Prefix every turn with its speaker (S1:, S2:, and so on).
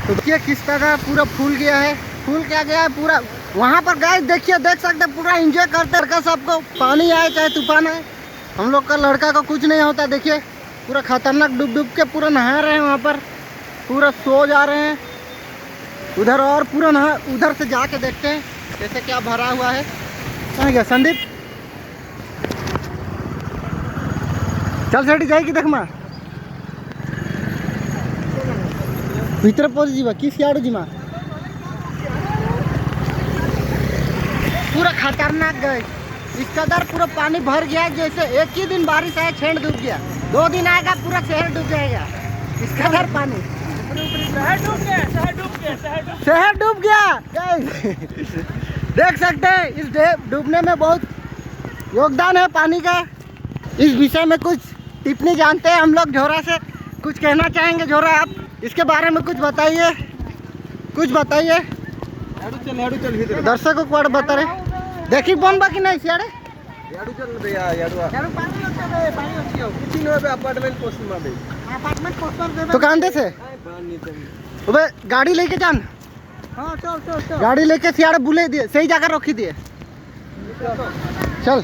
S1: तो देखिए किस तरह पूरा फूल गया है, फूल क्या गया है पूरा। वहाँ पर गाइस देखिए, देख सकते हैं पूरा एंजॉय करते लड़का सबको, पानी आए चाहे तूफान आए, हम लोग का लड़का को कुछ नहीं होता। देखिए पूरा खतरनाक डूब डूब के पूरा नहा रहे हैं, वहाँ पर पूरा सो जा रहे हैं उधर, और पूरा नहा उधर से जाके देखते हैं कैसे क्या भरा हुआ है। कहाँ गया संदीप? चल सेठी जाएगी देख माँ भीतर पहुँच जीवा किस यार जी माँ, पूरा खतरनाक गए। इस कदर पूरा पानी भर गया जैसे एक ही दिन बारिश आया छेड़ डूब गया, 2 दिन आएगा पूरा शहर डूब जाएगा। इस कदर पानी, शहर डूब गया। देख सकते हैं इस डूबने में बहुत योगदान है पानी का। इस विषय में कुछ टिप्पणी जानते हैं हम लोग झोरा से, कुछ कहना चाहेंगे झोरा आप इसके बारे में कुछ बताइए, कुछ बताइए। दर्शकों को कुआड़ बता रहे देखी बन बाकी नहीं सियाड़े तो कांदे से गाड़ी लेके जान। हाँ चल चल चल, गाड़ी लेके सियाड़े बुले दिए, सही जगह रखी दिए। चल